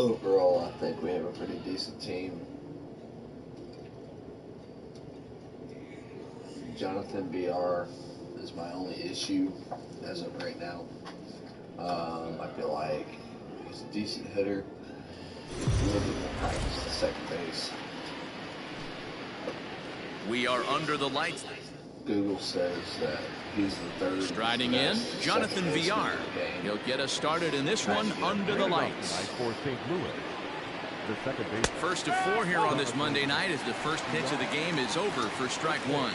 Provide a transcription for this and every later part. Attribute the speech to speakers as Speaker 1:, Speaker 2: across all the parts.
Speaker 1: overall, I think we have a pretty decent team. Jonathan BR is my only issue as of right now. I feel like he's a decent hitter. A little bit more practice at second base.
Speaker 2: We are under the lights.
Speaker 1: Google says that he's the third.
Speaker 2: Striding in, Jonathan VR. He'll get us started in this one under the lights.
Speaker 3: For St. Louis. The second base.
Speaker 2: First of 4 here on this Monday night as the first pitch of the game is over for strike 1.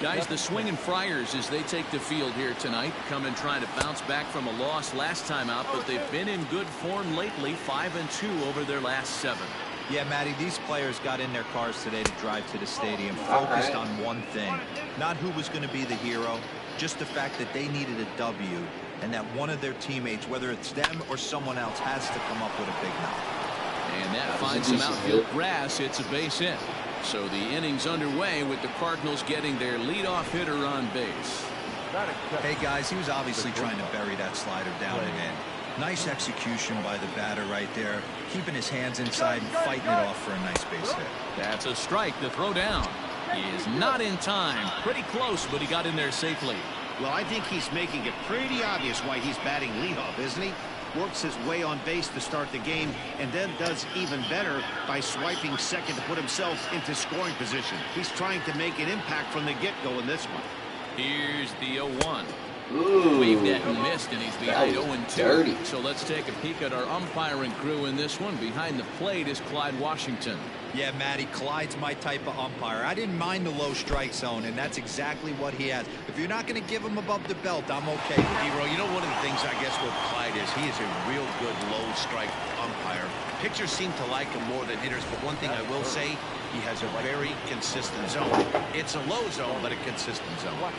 Speaker 2: Guys, the Swinging Friars, as they take the field here tonight, come and trying to bounce back from a loss last time out, but they've been in good form lately, 5-2 over their last 7.
Speaker 4: Yeah, Matty, these players got in their cars today to drive to the stadium, focused on one thing. Not who was going to be the hero, just the fact that they needed a W, and that one of their teammates, whether it's them or someone else, has to come up with a big knock.
Speaker 2: And that finds some outfield grass. It's a base hit. So the inning's underway with the Cardinals getting their leadoff hitter on base.
Speaker 4: Hey, guys, he was obviously trying to bury that slider down and in. Nice execution by the batter right there, keeping his hands inside and fighting it off for a nice base hit.
Speaker 2: That's a strike to throw down. He is not in time. Pretty close, but he got in there safely.
Speaker 5: Well, I think he's making it pretty obvious why he's batting leadoff, isn't he? Works his way on base to start the game, and then does even better by swiping second to put himself into scoring position. He's trying to make an impact from the get-go in this one.
Speaker 2: Here's the 0-1.
Speaker 1: Ooh,
Speaker 2: Waved at and missed, and he's behind 0-2.
Speaker 1: dirty.
Speaker 2: So let's take a peek at our umpiring crew in this one. Behind the plate is Clyde Washington.
Speaker 4: Yeah, Matty, Clyde's my type of umpire. I didn't mind the low strike zone, and that's exactly what he has. If you're not going to give him above the belt, I'm okay.
Speaker 5: Hero, you know, one of the things I guess with Clyde is he is a real good low strike umpire. Pitchers seem to like him more than hitters, but one thing I will say, he has a very consistent zone. It's a low zone, but a consistent zone.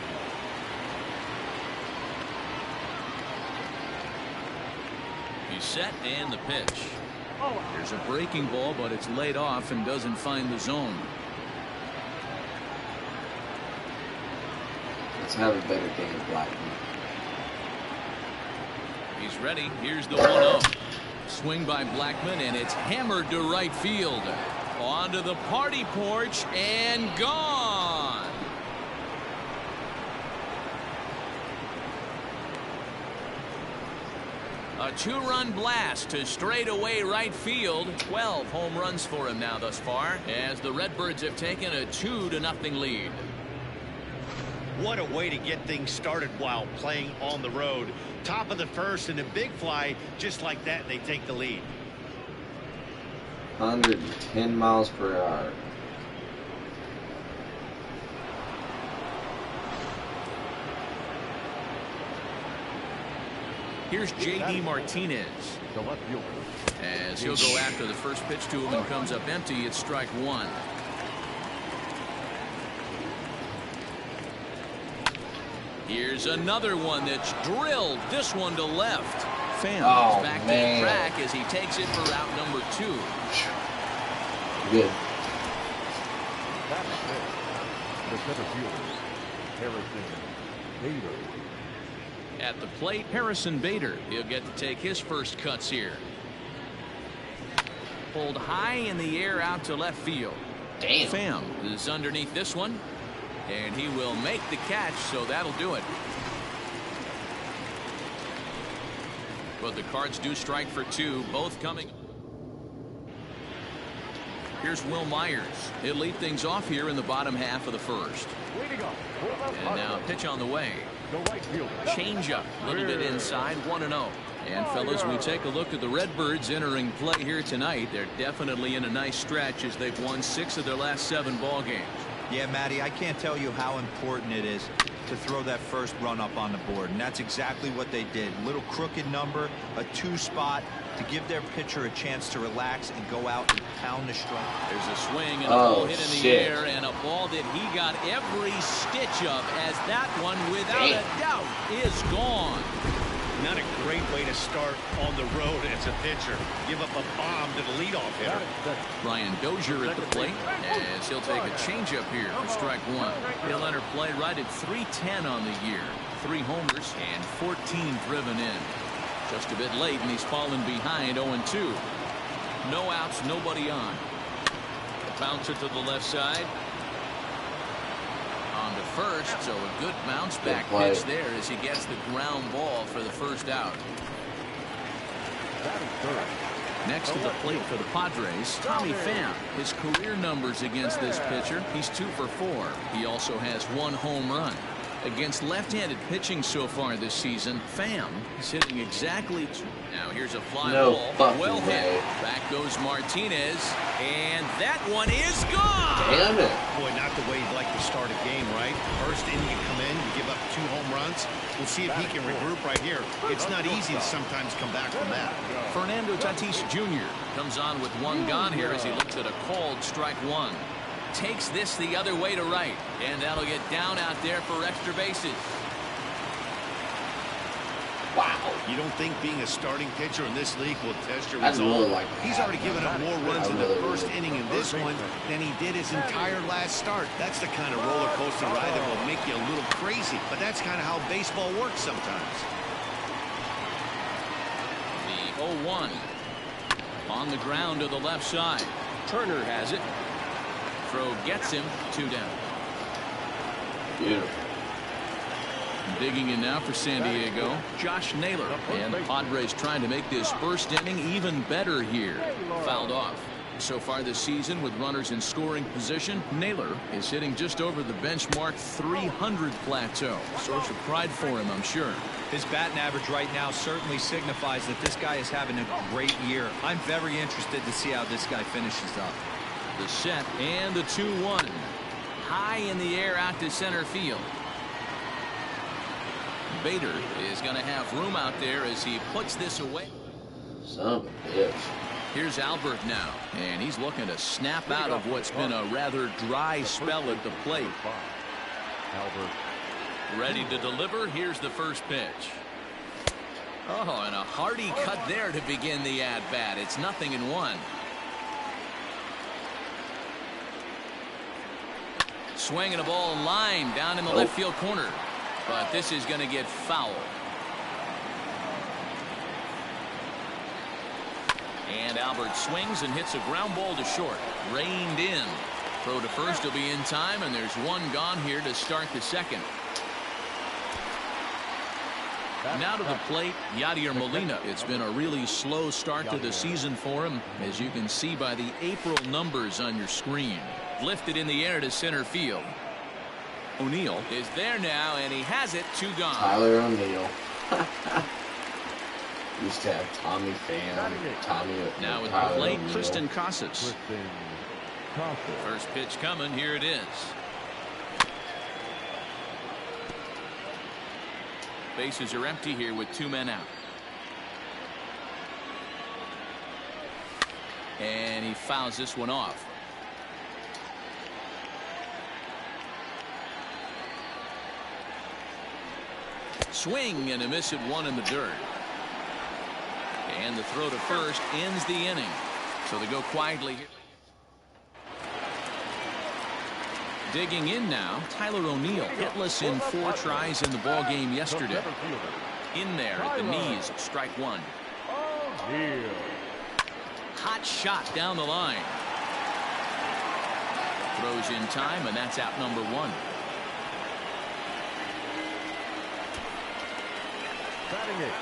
Speaker 2: He's set and the pitch. There's a breaking ball, but it's laid off and doesn't find the zone.
Speaker 1: Let's have a better game, Blackman.
Speaker 2: He's ready. Here's the 1-0. Swing by Blackman, and it's hammered to right field. Onto the party porch and gone. A 2-run blast to straightaway right field. 12 home runs for him now thus far, as the Redbirds have taken a 2-0 lead.
Speaker 5: What a way to get things started while playing on the road. Top of the first and a big fly, just like that, they take the lead.
Speaker 1: 110 miles per hour.
Speaker 2: Here's J.D. Martinez.
Speaker 3: The left fielder.
Speaker 2: As he'll go after the first pitch to him and comes up empty, it's strike 1. Here's another one that's drilled. This one to left. Pham is back to the track as he takes it for route number 2.
Speaker 1: Good.
Speaker 3: That's it. The center fielder, Harrison Bader.
Speaker 2: At the plate, Harrison Bader. He'll get to take his first cuts here. Pulled high in the air out to left field.
Speaker 1: Damn.
Speaker 2: Pham is underneath this one, and he will make the catch, so that'll do it. But the Cards do strike for 2, both coming. Here's Will Myers. He'll lead things off here in the bottom half of the first. And now pitch on the way. Change up, a little bit inside, 1-0. And fellas, we take a look at the Redbirds entering play here tonight. They're definitely in a nice stretch as they've won 6 of their last 7 ball games.
Speaker 4: Yeah, Matty, I can't tell you how important it is to throw that first run up on the board, and that's exactly what they did. Little crooked number, a 2 spot to give their pitcher a chance to relax and go out and pound the strike.
Speaker 2: There's a swing and a ball hit in the air, and a ball that he got every stitch of, as that one, without a doubt, is gone.
Speaker 5: Not a great way to start on the road as a pitcher. Give up a bomb to the leadoff hitter.
Speaker 2: Brian Dozier at the plate, as he'll take a changeup here for strike 1. He'll enter play right at .310 on the year. 3 homers and 14 driven in. Just a bit late, and he's fallen behind 0-2. No outs, nobody on. Bouncer to the left side. On to first, so a good bounce back pitch there as he gets the ground ball for the first out. Next to the plate for the Padres, Tommy Pham. His career numbers against this pitcher, he's 2 for 4. He also has 1 home run. Against left-handed pitching so far this season, Pham is hitting exactly. Now here's a fly ball. Well hit. Back goes Martinez, and that one is gone.
Speaker 1: Damn it.
Speaker 5: Boy, not the way you'd like to start a game, right? First inning, you come in, you give up 2 home runs. We'll see if he can regroup right here. It's not easy to sometimes come back from that.
Speaker 2: Fernando Tatis Jr. comes on with 1 gone here as he looks at a called strike 1. Takes this the other way to right, and that'll get down out there for extra bases.
Speaker 5: Wow. You don't think being a starting pitcher in this league will test your resolve? He's already given up more runs in the first inning in this one than he did his entire last start. That's the kind of roller coaster ride that will make you a little crazy, but that's kind of how baseball works sometimes.
Speaker 2: The 0-1 on the ground to the left side. Turner has it. Throw gets him, 2 down.
Speaker 1: Beautiful.
Speaker 2: Digging in now for San Diego, Josh Naylor. And the Padres trying to make this first inning even better here. Fouled off. So far this season with runners in scoring position, Naylor is hitting just over the benchmark 300 plateau. Source of pride for him, I'm sure.
Speaker 4: His batting average right now certainly signifies that this guy is having a great year. I'm very interested to see how this guy finishes up.
Speaker 2: The set and the 2-1. High in the air out to center field. Bader is going to have room out there as he puts this away.
Speaker 1: Son of a bitch.
Speaker 2: Here's Albert now, and he's looking to snap out of what's been a rather dry spell at the plate.
Speaker 3: Albert.
Speaker 2: Ready to deliver. Here's the first pitch. Oh, and a hearty cut there to begin the at-bat. It's 0-1. Swinging a ball line down in the left field corner. But this is going to get foul. And Albert swings and hits a ground ball to short. Reined in. Throw to first will be in time, and there's 1 gone here to start the second. Now to the plate, Yadier Molina. It's been a really slow start to the season for him, as you can see by the April numbers on your screen. Lifted in the air to center field. O'Neill is there now, and he has it. 2 gone.
Speaker 1: Tyler O'Neill. Used to have Tommy Pham.
Speaker 2: Now with the plate, Tristan Casas. First pitch coming. Here it is. Bases are empty here with 2 men out. And he fouls this one off. Swing and a miss at 1 in the dirt. And the throw to first ends the inning. So they go quietly here. Digging in now, Tyler O'Neill, hitless in 4 tries in the ball game yesterday. In there at the knees, strike 1. Hot shot down the line. Throws in time, and that's out number 1.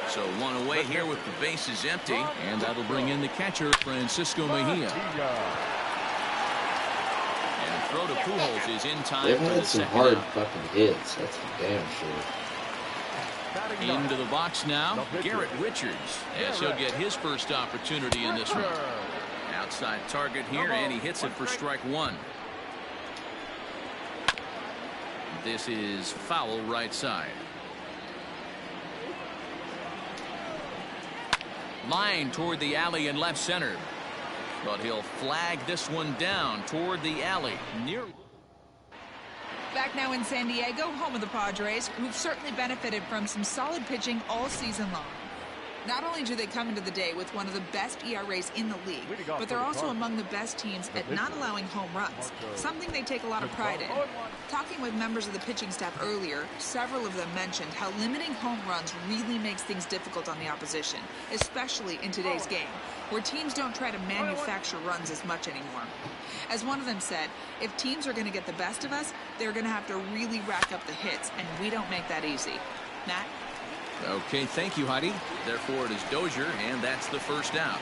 Speaker 2: So 1 away here with the bases empty, and that'll bring in the catcher, Francisco Mejia. And throw to Pujols is in time.
Speaker 1: They've
Speaker 2: for
Speaker 1: had
Speaker 2: the
Speaker 1: some
Speaker 2: second
Speaker 1: hard
Speaker 2: out.
Speaker 1: fucking hits. That's for damn sure.
Speaker 2: Into the box now, Garrett Richards, as he'll get his first opportunity in this one. Outside target here, and he hits it for strike 1. This is foul right side. Line toward the alley in left center. But he'll flag this one down toward the alley.
Speaker 6: Back now in San Diego, home of the Padres, who've certainly benefited from some solid pitching all season long. Not only do they come into the day with one of the best ERAs in the league, but they're also among the best teams at not allowing home runs, something they take a lot of pride in. Talking with members of the pitching staff earlier, several of them mentioned how limiting home runs really makes things difficult on the opposition, especially in today's game, where teams don't try to manufacture runs as much anymore. As one of them said, if teams are going to get the best of us, they're going to have to really rack up the hits, and we don't make that easy. Matt?
Speaker 2: Okay, thank you, Heidi. Therefore, it is Dozier, and that's the first out.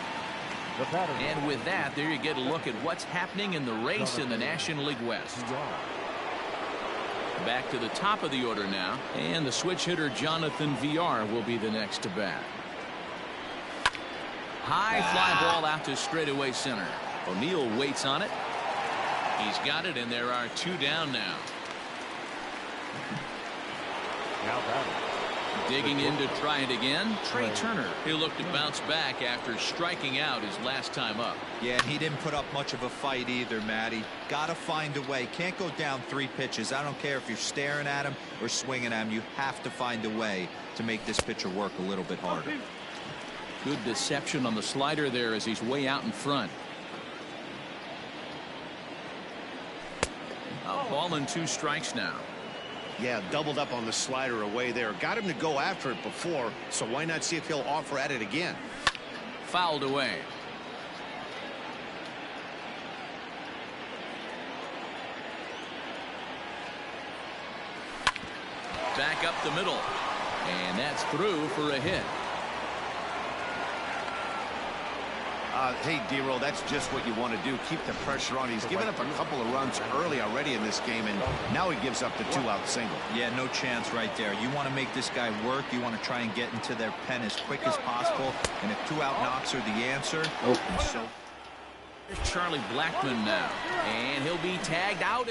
Speaker 2: And with that, there you get a look at what's happening in the race in the National League West. Back to the top of the order now, and the switch hitter Jonathan VR will be the next to bat. High fly ball out to straightaway center. O'Neill waits on it. He's got it, and there are 2 down now. Digging in to try it again, Trey Turner. He'll look to bounce back after striking out his last time up.
Speaker 4: Yeah, and he didn't put up much of a fight either, Matty. Gotta find a way. Can't go down 3 pitches. I don't care if you're staring at him or swinging at him. You have to find a way to make this pitcher work a little bit harder.
Speaker 2: Good deception on the slider there as he's way out in front. A ball and 2 strikes now.
Speaker 5: Yeah, doubled up on the slider away there. Got him to go after it before, so why not see if he'll offer at it again?
Speaker 2: Fouled away. Back up the middle. And that's through for a hit.
Speaker 5: Hey, D-Roll, that's just what you want to do. Keep the pressure on. He's given up a couple of runs early already in this game, and now he gives up the 2-out single.
Speaker 4: Yeah, no chance right there. You want to make this guy work. You want to try and get into their pen as quick as possible, and if 2-out knocks are the answer. So
Speaker 2: Here's Charlie Blackmon now, and he'll be tagged out.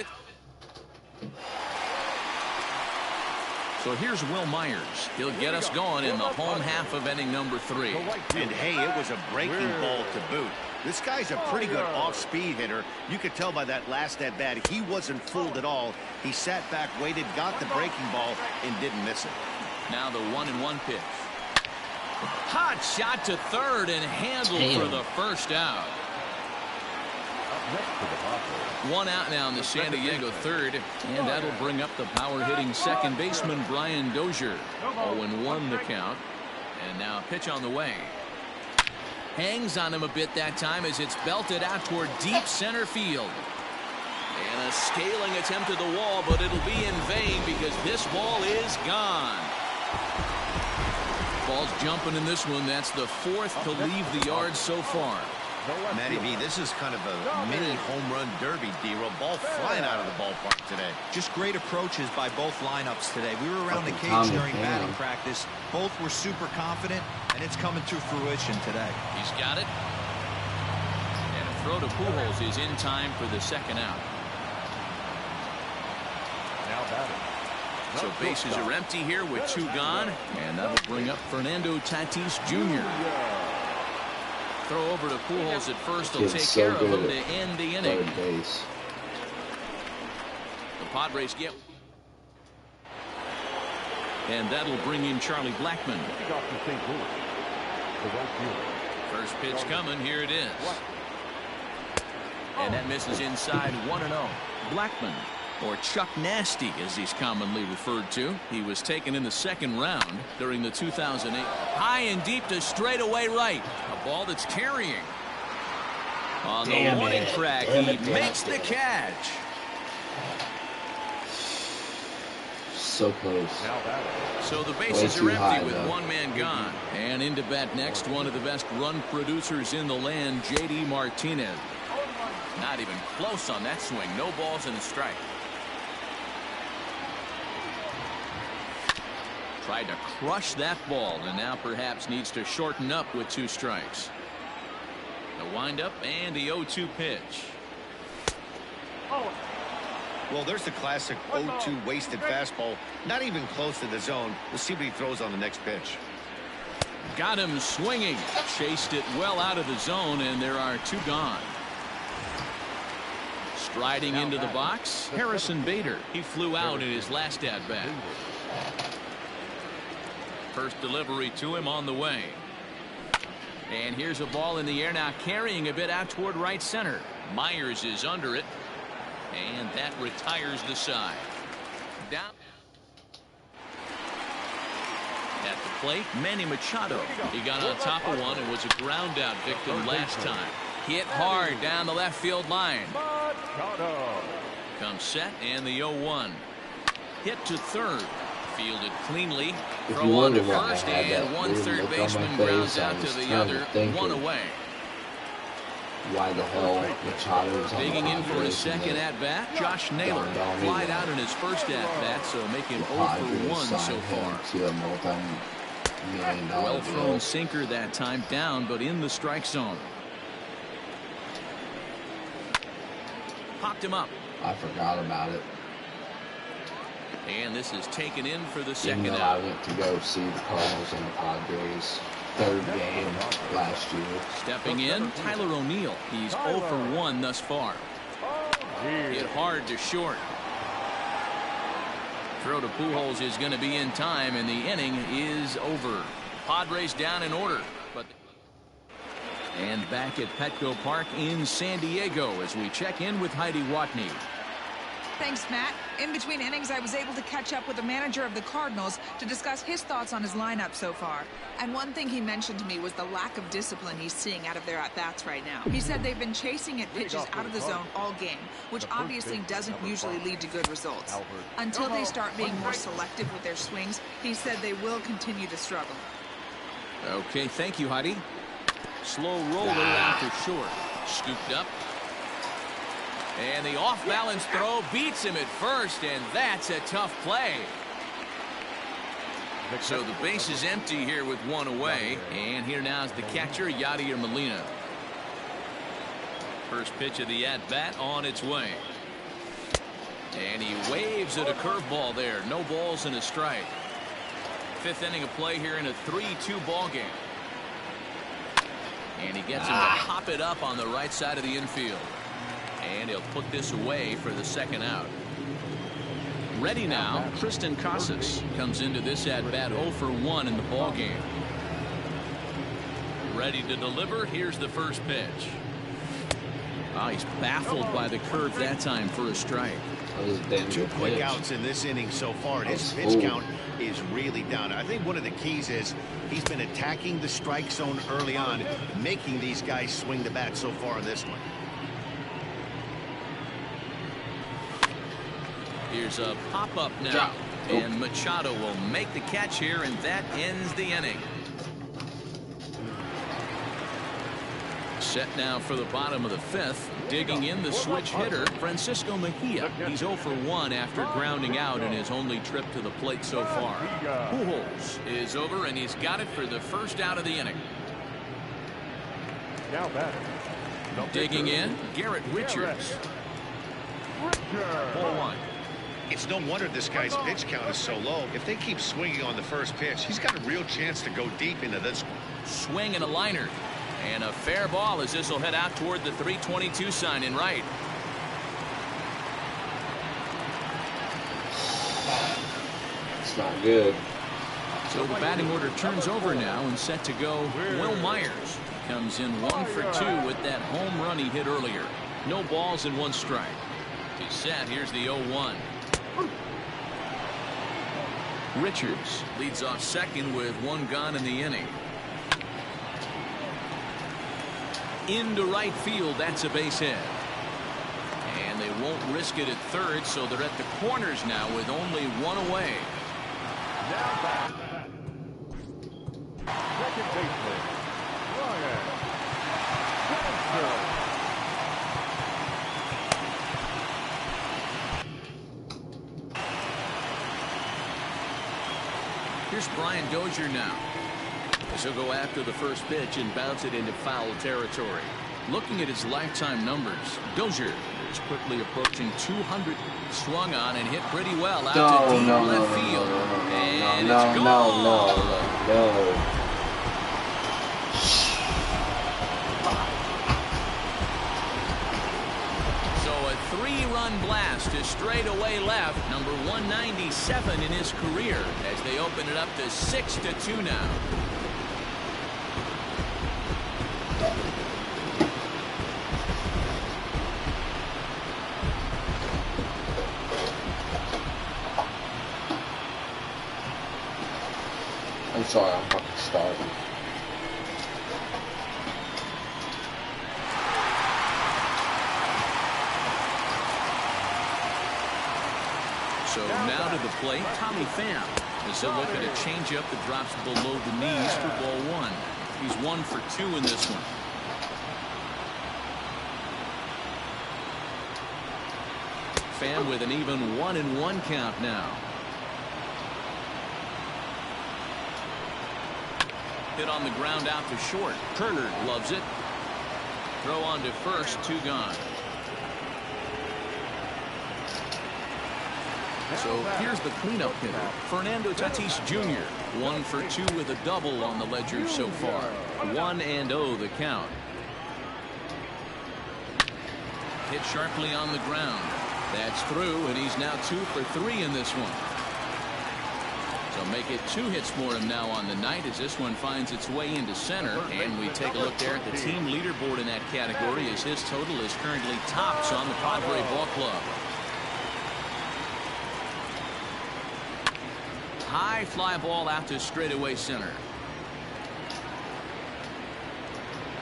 Speaker 2: So here's Will Myers. He'll get us going in the home half of inning number 3.
Speaker 5: And hey, it was a breaking ball to boot. This guy's a pretty good off-speed hitter. You could tell by that last at-bat he wasn't fooled at all. He sat back, waited, got the breaking ball, and didn't miss it.
Speaker 2: Now the 1-1 pitch. Hot shot to third and handled for the first out. 1 out now in the San Diego third, and that'll bring up the power-hitting second baseman Brian Dozier. 0-1 the count, and now a pitch on the way. Hangs on him a bit that time as it's belted out toward deep center field. And a scaling attempt at the wall, but it'll be in vain because this ball is gone. Ball's jumping in this one. That's the 4th to leave the yard so far.
Speaker 5: Matty B, this is kind of a mini home run derby, D-Roll. Ball flying out of the ballpark today.
Speaker 4: Just great approaches by both lineups today. We were around the cage during batting practice. Both were super confident, and it's coming to fruition today.
Speaker 2: He's got it. And a throw to Pujols is in time for the second out.
Speaker 3: Now batting.
Speaker 2: So bases are empty here with 2 gone, and that'll bring up Fernando Tatis Jr. Throw over to Pujols at first. He'll take care of him to end the inning. The Padres get. And that'll bring in Charlie Blackmon. First pitch coming. Here it is. And that misses inside 1-0. Blackmon, or Chuck Nasty as he's commonly referred to. He was taken in the 2nd round during the 2008. High and deep to straightaway right. A ball that's carrying. On the warning track, he makes the catch.
Speaker 1: So close.
Speaker 2: So the bases are empty with 1 man gone. And into bat next, one of the best run producers in the land, J.D. Martinez. Not even close on that swing. No balls and a strike. Tried to crush that ball, and now perhaps needs to shorten up with 2 strikes. The windup and the 0-2 pitch.
Speaker 5: Well, there's the classic 0-2 wasted fastball. Not even close to the zone. We'll see what he throws on the next pitch.
Speaker 2: Got him swinging. Chased it well out of the zone, and there are 2 gone. Striding into the box, Harrison Bader. He flew out in his last at-bat. First delivery to him on the way. And here's a ball in the air now, carrying a bit out toward right center. Myers is under it, and that retires the side. Down at the plate, Manny Machado. He got on top of one and was a ground out victim last time. Hit hard down the left field line. Comes set, and the 0-1. Hit to third. Fielded cleanly. Throw on to first, and one third baseman grounds out to the other. One away.
Speaker 1: Why the hell Machado's
Speaker 2: digging in for his second at-bat, Josh Naylor. Flied out in his first at-bat, so making 0 for 1 so far. Well-thrown sinker that time, down, but in the strike zone. Popped him up.
Speaker 1: I forgot about it.
Speaker 2: And this is taken in for the second
Speaker 1: out.
Speaker 2: out.
Speaker 1: I went to go see the Cardinals and the Padres' third game last year.
Speaker 2: Stepping in, Tyler O'Neill. He's 0 for 1 thus far. Hit hard to short. Throw to Pujols is going to be in time, and the inning is over. Padres down in order. And back at Petco Park in San Diego as we check in with Heidi Watney.
Speaker 6: Thanks, Matt. In between innings, I was able to catch up with the manager of the Cardinals to discuss his thoughts on his lineup so far. And one thing he mentioned to me was the lack of discipline he's seeing out of their at-bats right now. He said they've been chasing at pitches out of the zone all game, which obviously doesn't usually lead to good results. Until they start being more selective with their swings, he said they will continue to struggle.
Speaker 2: Okay, thank you, Heidi. Slow roller out to short. Scooped up. And the off-balance throw beats him at first, and that's a tough play. So the base is empty here with one away, and here now is the catcher, Yadier Molina. First pitch of the at-bat on its way. And he waves at a curveball there. No balls and a strike. Fifth inning of play here in a 3-2 ball game. And he gets him to pop it up on the right side of the infield. And he'll put this away for the second out. Ready now, Tristan Casas comes into this at-bat 0 for 1 in the ball game. Ready to deliver. Here's the first pitch. Oh, he's baffled by the curve that time for a strike.
Speaker 5: Two quick outs in this inning so far, and his pitch count is really down. I think one of the keys is he's been attacking the strike zone early on, making these guys swing the bat so far in this one.
Speaker 2: Here's a pop-up now, and Machado will make the catch here, and that ends the inning. Set now for the bottom of the fifth. Digging in the switch hitter, Francisco Mejia. He's 0 for 1 after grounding out in his only trip to the plate so far. Pujols is over, and he's got it for the first out of the inning.
Speaker 3: Now batting.
Speaker 2: Digging in, Garrett Richards. Ball 1.
Speaker 5: It's no wonder this guy's pitch count is so low. If they keep swinging on the first pitch, he's got a real chance to go deep into this one.
Speaker 2: Swing and a liner. And a fair ball as this will head out toward the 322 sign in right.
Speaker 1: It's not good.
Speaker 2: So the batting order turns over now and set to go. Will Myers comes in 1 for 2 with that home run he hit earlier. No balls and 1 strike. He's set. Here's the 0-1. Richards leads off second with 1 gone in the inning. Into right field, that's a base hit. And they won't risk it at third, so they're at the corners now with only 1 away.
Speaker 3: Now back. Second baseman, Ryan Johnson.
Speaker 2: Here's Brian Dozier now. As he'll go after the first pitch and bounce it into foul territory. Looking at his lifetime numbers, Dozier is quickly approaching 200. Swung on and hit pretty well out to deep left field. And it's gone.
Speaker 1: No.
Speaker 2: So a 3-run blast to straightaway left, number 197 in his career, as they open it up to 6-2 now.
Speaker 1: I'm sorry, I'm fucking starving.
Speaker 2: So now to the plate, Tommy Pham. As he'll look at a changeup that drops below the knees for ball 1. He's 1 for 2 in this one. Pham with an even 1-1 count now. Hit on the ground out to short. Turner loves it. Throw on to first, 2 gone. So here's the cleanup hitter, Fernando Tatis Jr. 1 for 2 with a double on the ledger so far. 1-0 the count. Hit sharply on the ground. That's through, and he's now 2 for 3 in this one. So make it 2 hits for him now on the night as this one finds its way into center. And we take a look there at the team leaderboard in that category as his total is currently tops on the Padre Ball Club. High fly ball out to straightaway center.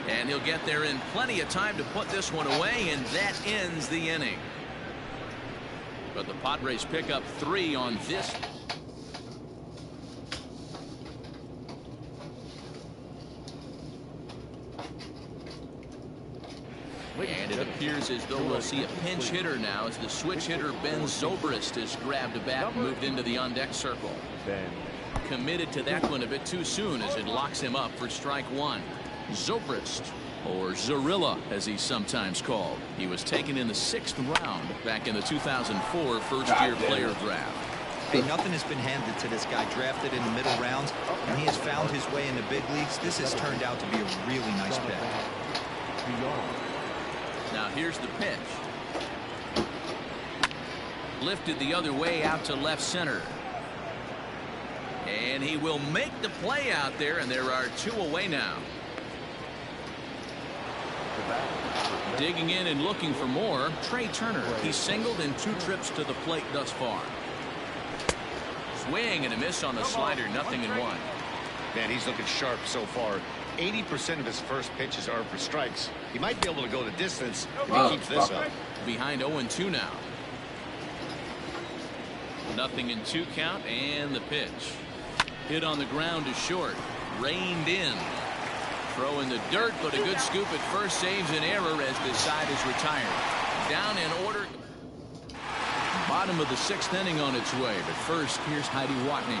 Speaker 2: And he'll get there in plenty of time to put this one away, and that ends the inning. But the Padres pick up 3 on this. And it appears as though we'll see a pinch hitter now as the switch hitter Ben Zobrist has grabbed a bat and moved into the on-deck circle. Committed to that one a bit too soon as it locks him up for strike 1. Zobrist, or Zorilla as he's sometimes called. He was taken in the 6th round back in the 2004 first-year player draft.
Speaker 4: Hey, nothing has been handed to this guy. Drafted in the middle rounds, and he has found his way in the big leagues. This has turned out to be a really nice pick.
Speaker 2: Now here's the pitch. Lifted the other way out to left center. And he will make the play out there, and there are 2 away now. Digging in and looking for more, Trey Turner. He's singled in 2 trips to the plate thus far. Swing and a miss on the slider, 0-1.
Speaker 5: Man, he's looking sharp so far. 80% of his first pitches are for strikes. He might be able to go the distance if he keeps this up.
Speaker 2: Behind 0-2 now. 0-2 count, and the pitch. Hit on the ground to short. Reined in. Throw in the dirt, but a good scoop at first saves an error as this side is retired. Down in order. Bottom of the 6th inning on its way, but first here's Heidi Watney.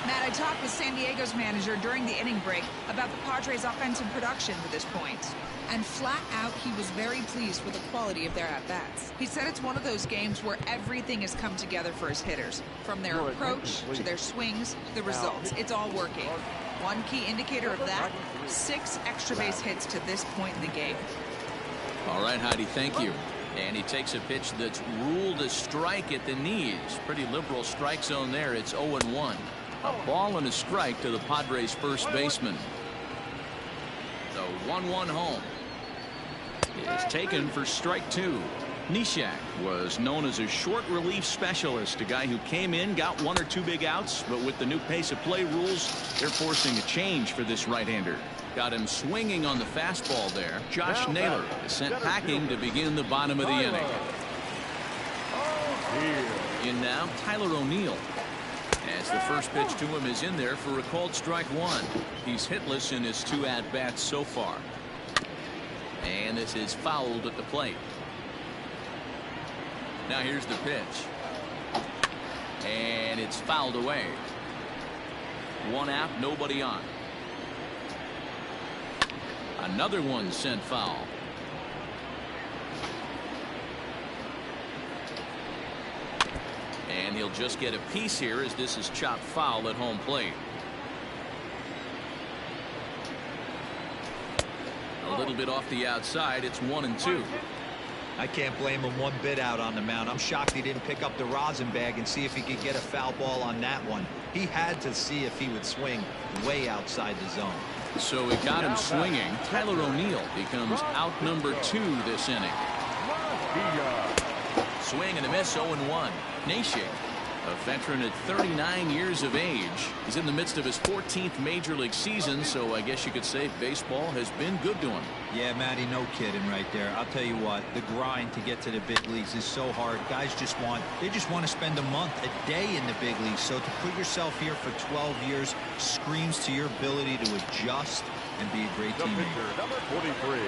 Speaker 6: Matt, I talked with San Diego's manager during the inning break about the Padres' offensive production to this point. And flat out, he was very pleased with the quality of their at-bats. He said it's one of those games where everything has come together for his hitters. From their approach to their swings, the results. It's all working. One key indicator of that, 6 extra base hits to this point in the game.
Speaker 2: All right, Heidi, thank you. And he takes a pitch that's ruled a strike at the knees. Pretty liberal strike zone there. It's 0-1. A ball and a strike to the Padres' first baseman. The 1-1 home is taken for strike 2. Nishak was known as a short relief specialist, a guy who came in, got 1 or 2 big outs, but with the new pace of play rules, they're forcing a change for this right-hander. Got him swinging on the fastball there. Josh Naylor is sent packing to begin the bottom of the inning. In now, Tyler O'Neill. As the first pitch to him is in there for a called strike 1. He's hitless in his 2 at-bats so far. And this is fouled at the plate. Now here's the pitch. And it's fouled away. 1 out, nobody on. Another one sent foul. And he'll just get a piece here as this is chopped foul at home plate. A little bit off the outside. It's 1-2.
Speaker 4: I can't blame him one bit out on the mound. I'm shocked he didn't pick up the rosin bag and see if he could get a foul ball on that one. He had to see if he would swing way outside the zone.
Speaker 2: So it got him swinging. Tyler O'Neill becomes out number 2 this inning. Swing and a miss, 0-1. Nashik A veteran at 39 years of age. He's in the midst of his 14th major league season, so I guess you could say baseball has been good to him.
Speaker 4: Yeah, Matty, no kidding right there. I'll tell you what, the grind to get to the big leagues is so hard. Guys just want to spend a month, a day in the big leagues. So to put yourself here for 12 years screams to your ability to adjust and be a great teammate.
Speaker 3: Number 43.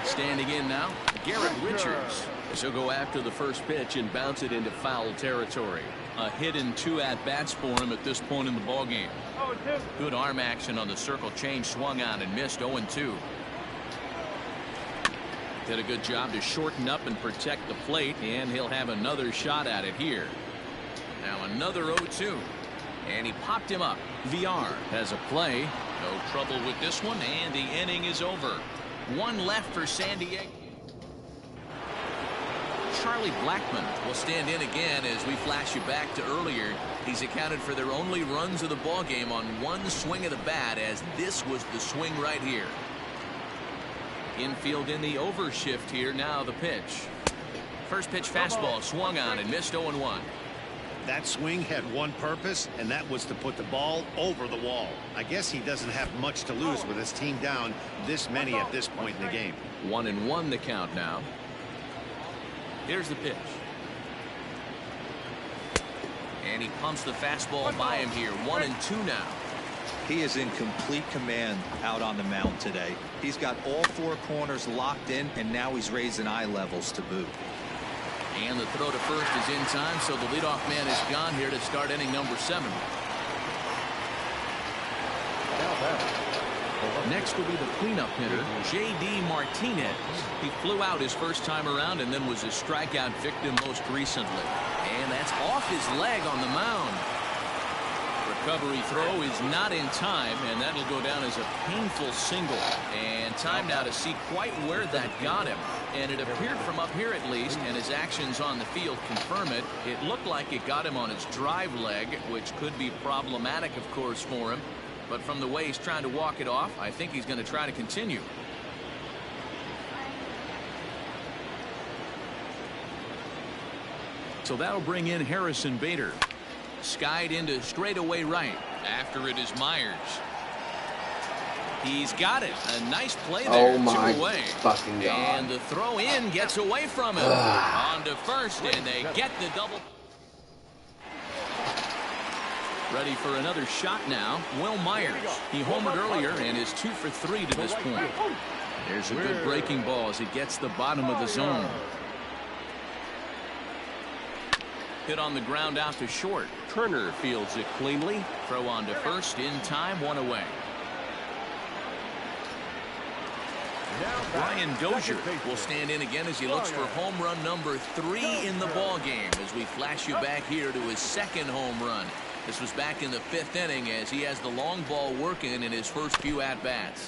Speaker 2: Standing in now, Garrett Richards. He'll go after the first pitch and bounce it into foul territory. A hit and 2 at-bats for him at this point in the ballgame. Good arm action on the circle change, swung on and missed. 0-2. Did a good job to shorten up and protect the plate, and he'll have another shot at it here. Now another 0-2. And he popped him up. VR has a play. No trouble with this one, and the inning is over. One left for San Diego. Charlie Blackmon will stand in again as we flash you back to earlier. He's accounted for their only runs of the ball game on one swing of the bat, as this was the swing right here. Infield in the overshift here. Now the pitch. First pitch fastball swung on and missed. 0-1.
Speaker 5: That swing had one purpose, and that was to put the ball over the wall. I guess he doesn't have much to lose with his team down this many at this point in the game.
Speaker 2: 1-1 the count now. Here's the pitch. And he pumps the fastball by him here. 1-2 now.
Speaker 4: He is in complete command out on the mound today. He's got all 4 corners locked in, and now he's raising eye levels to boot.
Speaker 2: And the throw to first is in time, so the leadoff man is gone here to start inning number 7. Next will be the cleanup hitter, J.D. Martinez. He flew out his first time around and then was a strikeout victim most recently. And that's off his leg on the mound. Recovery throw is not in time, and that'll go down as a painful single. And time now to see quite where that got him. And it appeared from up here at least, and his actions on the field confirm it. It looked like it got him on his drive leg, which could be problematic, of course, for him. But from the way he's trying to walk it off, I think he's going to try to continue. So that'll bring in Harrison Bader. Skied into straightaway right. After it is Myers. He's got it. A nice play there.
Speaker 1: Oh my
Speaker 2: 2 away.
Speaker 1: fucking God.
Speaker 2: And the throw in gets away from him. On to first, and they get the double. Ready for another shot now. Will Myers. He homered earlier and is 2 for 3 to this point. There's a good breaking ball as he gets the bottom of the zone. Hit on the ground out to short. Turner fields it cleanly. Throw on to first in time. 1 away. Brian Dozier will stand in again as he looks for home run number 3 in the ball game as we flash you back here to his second home run. This was back in the 5th inning as he has the long ball working in his first few at-bats.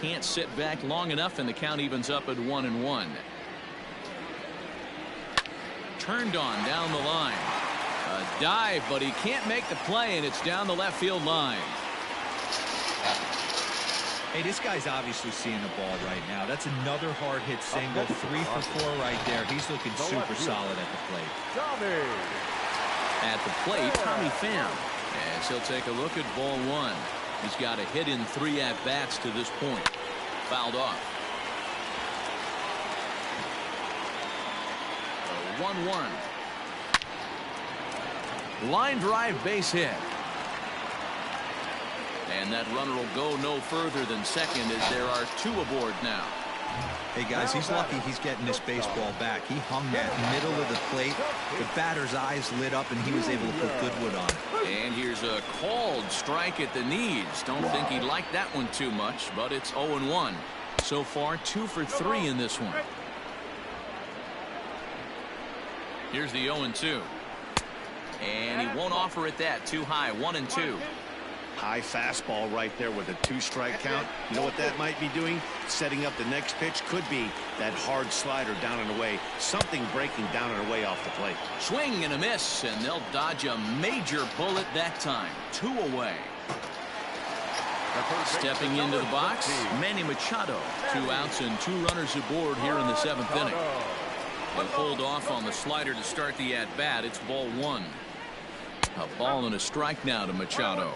Speaker 2: Can't sit back long enough, and the count evens up at 1-1. Turned on down the line. A dive, but he can't make the play, and it's down the left field line.
Speaker 4: Hey, this guy's obviously seeing the ball right now. That's another hard hit single. 3 for 4 right there. He's looking super solid at the plate.
Speaker 2: At the plate, Tommy Pham, as he'll take a look at ball 1. He's got a hit in 3 at-bats to this point. Fouled off. 1-1. Line drive base hit. And that runner will go no further than second as there are 2 aboard now.
Speaker 4: Hey guys, he's lucky he's getting this baseball back. He hung that middle of the plate. The batter's eyes lit up and he was able to put good wood on it.
Speaker 2: And here's a called strike at the knees. Don't think he liked that one too much, but it's 0-1. So far 2 for 3 in this one. Here's the 0-2. And he won't offer it that. Too high. 1-2.
Speaker 5: High fastball right there with a 2-strike count. You know what that might be doing? Setting up the next pitch. Could be that hard slider down and away. Something breaking down and away off the plate.
Speaker 2: Swing and a miss, and they'll dodge a major bullet that time. 2 away. Stepping into the box, Manny Machado. 2 outs and 2 runners aboard here in the 7th inning. He'll hold off on the slider to start the at-bat. It's ball one. A ball and a strike now to Machado.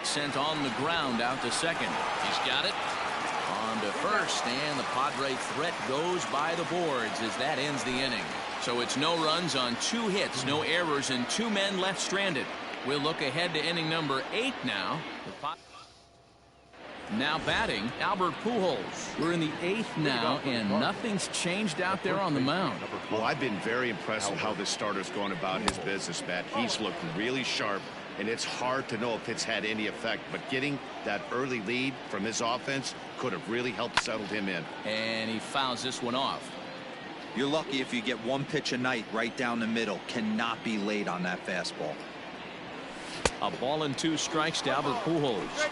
Speaker 2: Sent on the ground out to second. He's got it. On to first, and the Padre threat goes by the boards as that ends the inning. So it's no runs on 2 hits, no errors, and 2 men left stranded. We'll look ahead to inning number 8 now. Now batting, Albert Pujols. We're in the 8th now, and nothing's changed out there on the mound.
Speaker 5: Well, I've been very impressed with how this starter's going about his business, Matt. He's looked really sharp, and it's hard to know if it's had any effect. But getting that early lead from his offense could have really helped settle him in.
Speaker 2: And he fouls this one off.
Speaker 4: You're lucky if you get 1 pitch a night right down the middle. Cannot be late on that fastball.
Speaker 2: A ball and 2 strikes to Albert Pujols.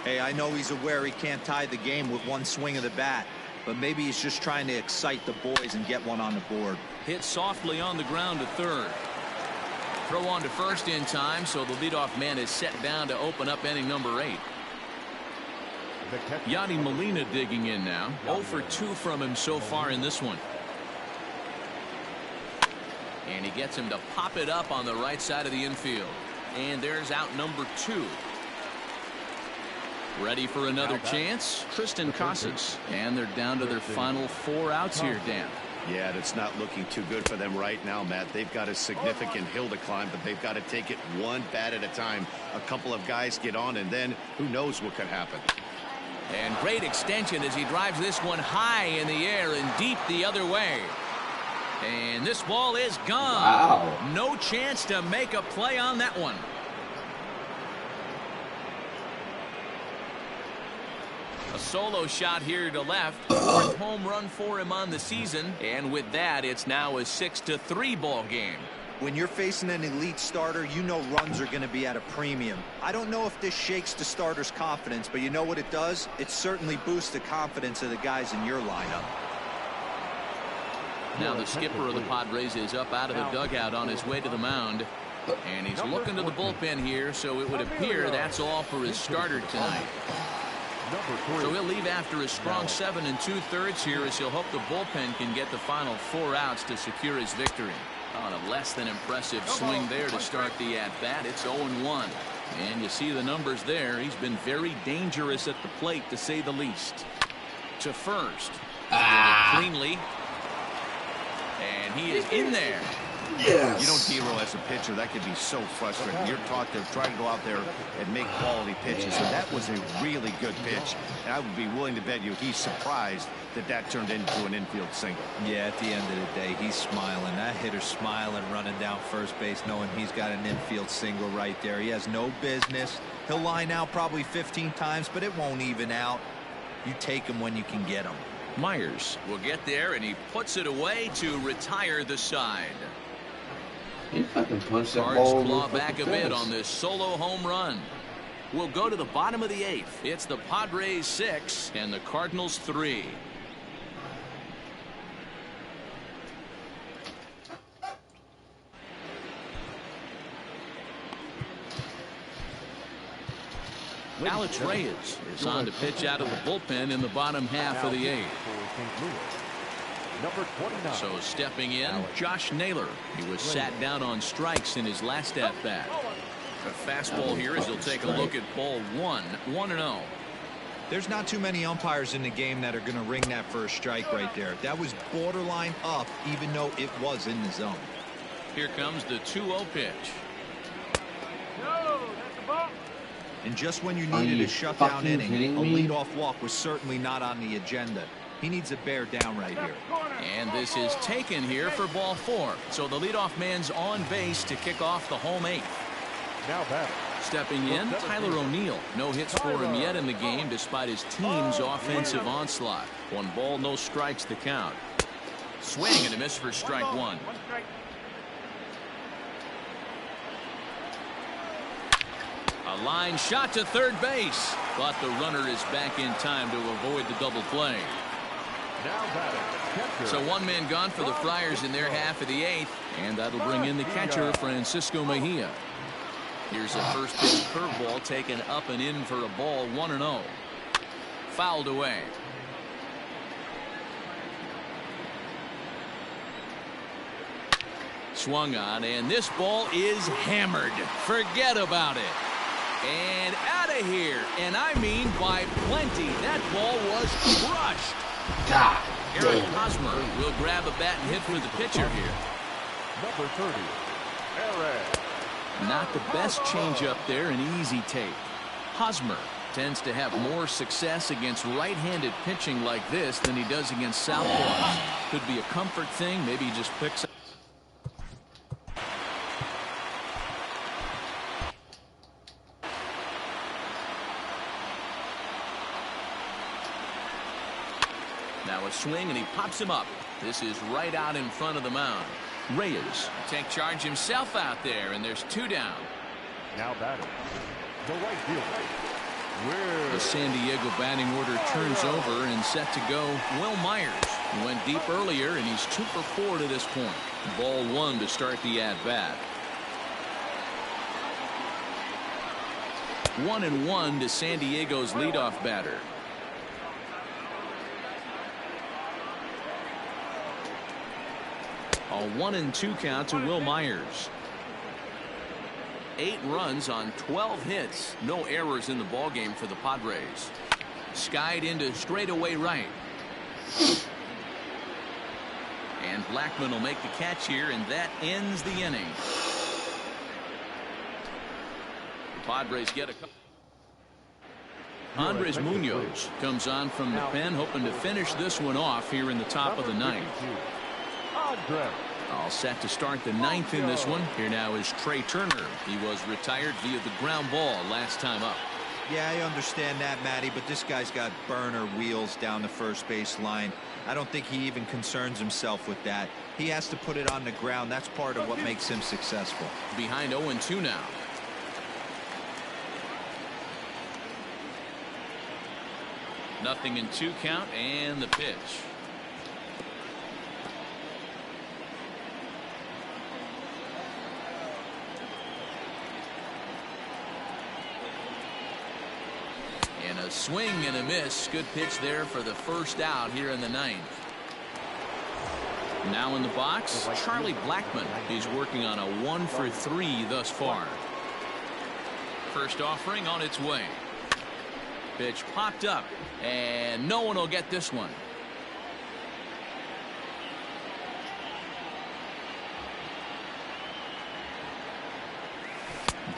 Speaker 4: Hey, I know he's aware he can't tie the game with 1 swing of the bat, but maybe he's just trying to excite the boys and get one on the board.
Speaker 2: Hit softly on the ground to third. Throw on to first in time, so the leadoff man is set down to open up inning number 8. Yadi Molina digging in now. 0 for 2 from him so far in this one. And he gets him to pop it up on the right side of the infield. And there's out number 2. Ready for another chance? Tristan Casas. And they're down to their final 4 outs here, Dan.
Speaker 5: Yeah, it's not looking too good for them right now, Matt. They've got a significant hill to climb, but they've got to take it 1 bat at a time. A couple of guys get on, and then who knows what could happen.
Speaker 2: And great extension as he drives this one high in the air and deep the other way. And this ball is gone.
Speaker 1: Wow.
Speaker 2: No chance to make a play on that one. A solo shot here to left. 4th home run for him on the season. And with that, it's now a 6-3 ball game.
Speaker 4: When you're facing an elite starter, you know runs are going to be at a premium. I don't know if this shakes the starter's confidence, but you know what it does? It certainly boosts the confidence of the guys in your lineup.
Speaker 2: Now the skipper of the Padres is up out of the dugout on his way to the mound. And he's looking to the bullpen here, so it would appear that's all for his starter tonight. So he'll leave after a strong 7 2/3 here as he'll hope the bullpen can get the final 4 outs to secure his victory. On a less than impressive swing there to start the at-bat. It's 0-1. And you see the numbers there. He's been very dangerous at the plate, to say the least. To first. Cleanly. And he is in there.
Speaker 1: Yes.
Speaker 5: You know, Dero, as a pitcher, that could be so frustrating. You're taught to try to go out there and make quality pitches, and that was a really good pitch. And I would be willing to bet you he's surprised that that turned into an infield single.
Speaker 4: Yeah, at the end of the day, he's smiling. That hitter's smiling, running down first base, knowing he's got an infield single right there. He has no business. He'll line out probably 15 times, but it won't even out. You take him when you can get him.
Speaker 2: Myers will get there, and he puts it away to retire the side.
Speaker 1: He fucking punched that
Speaker 2: Cards
Speaker 1: ball
Speaker 2: claw
Speaker 1: over the
Speaker 2: back a
Speaker 1: fence.
Speaker 2: bit on this solo home run. We'll go to the bottom of the 8th. It's the Padres 6 and the Cardinals 3. Alex Reyes is on to pitch out of the bullpen in the bottom half of the 8th.
Speaker 3: Number 29.
Speaker 2: So stepping in, Josh Naylor. He was sat down on strikes in his last at-bat. A fastball here as he'll take a look at ball 1, 1-0.
Speaker 4: There's not too many umpires in the game that are going to ring that first strike right there. That was borderline up, even though it was in the zone.
Speaker 2: Here comes the 2-0 pitch.
Speaker 4: And just when you needed a shutdown inning, a leadoff walk was certainly not on the agenda. He needs a bear down right here.
Speaker 2: And this is taken here for ball 4. So the leadoff man's on base to kick off the home 8th.
Speaker 3: Now batting.
Speaker 2: Stepping in, Tyler O'Neill. No hits for him yet in the game despite his team's offensive onslaught. 1 ball, no strikes the count. Swing and a miss for strike 1. A line shot to third base, but the runner is back in time to avoid the double play.
Speaker 3: Now batting.
Speaker 2: So 1 man gone for the Friars in their half of the 8th, and that'll bring in the catcher, Francisco Mejia. Here's a first pitch curveball taken up and in for a ball, 1-0. Fouled away. Swung on, and this ball is hammered. Forget about it. And out of here. And I mean by plenty. That ball was crushed.
Speaker 1: God.
Speaker 2: Eric Hosmer will grab a bat and hit for the pitcher here.
Speaker 3: Number 30, Eric.
Speaker 2: Not the best changeup there, an easy take. Hosmer tends to have more success against right-handed pitching like this than he does against southpaws. Could be a comfort thing. Maybe he just picks up. Now a swing, and he pops him up. This is right out in front of the mound. Reyes take charge himself out there, and there's 2 down.
Speaker 3: Now batting, the right fielder.
Speaker 2: The San Diego batting order turns over, and set to go Will Myers. He went deep earlier, and he's 2 for 4 to this point. Ball 1 to start the at-bat. 1-1 to San Diego's leadoff batter. A 1-2 count to Will Myers. 8 runs on 12 hits. No errors in the ballgame for the Padres. Skied into straightaway right. And Blackman will make the catch here, and that ends the inning. The Padres get a couple. Andres Munoz comes on from the pen, hoping to finish this one off here in the top of the 9th. All set to start the 9th in this one. Here now is Trey Turner. He was retired via the ground ball last time up.
Speaker 4: Yeah, I understand that, Matty, but this guy's got burner wheels down the first base line. I don't think he even concerns himself with that. He has to put it on the ground. That's part of what makes him successful.
Speaker 2: Behind 0-2 now. Nothing in 2 count, and the pitch. And a swing and a miss. Good pitch there for the first out here in the 9th. Now in the box, Charlie Blackman. He's working on a 1 for 3 thus far. First offering on its way. Pitch popped up, and no one will get this one.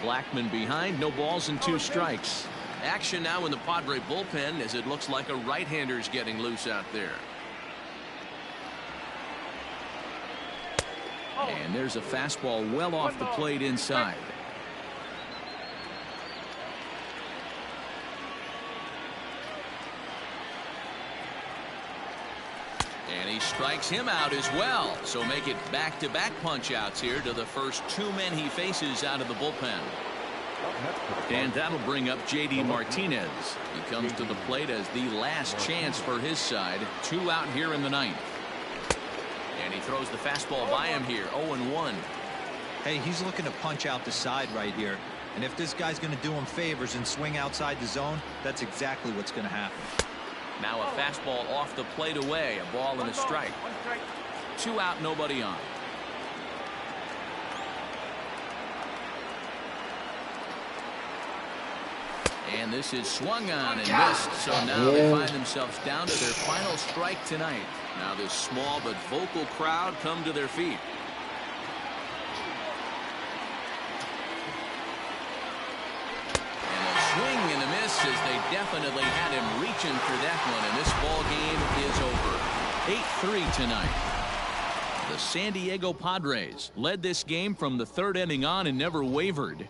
Speaker 2: Blackman behind, no balls and 2 strikes. Action now in the Padre bullpen, as it looks like a right-hander's getting loose out there. And there's a fastball well off the plate inside. And he strikes him out as well. So make it back-to-back punch-outs here to the first 2 men he faces out of the bullpen. And that'll bring up J.D. Martinez. He comes to the plate as the last chance for his side. 2 out here in the 9th. And he throws the fastball by him here. 0-1.
Speaker 4: Hey, he's looking to punch out the side right here. And if this guy's going to do him favors and swing outside the zone, that's exactly what's going to happen.
Speaker 2: Now a fastball off the plate away. A ball and a strike. 2 out, nobody on. And this is swung on and missed. So now they find themselves down to their final strike tonight. Now this small but vocal crowd come to their feet. And a swing and a miss, as they definitely had him reaching for that one. And this ball game is over. 8-3 tonight. The San Diego Padres led this game from the 3rd inning on and never wavered.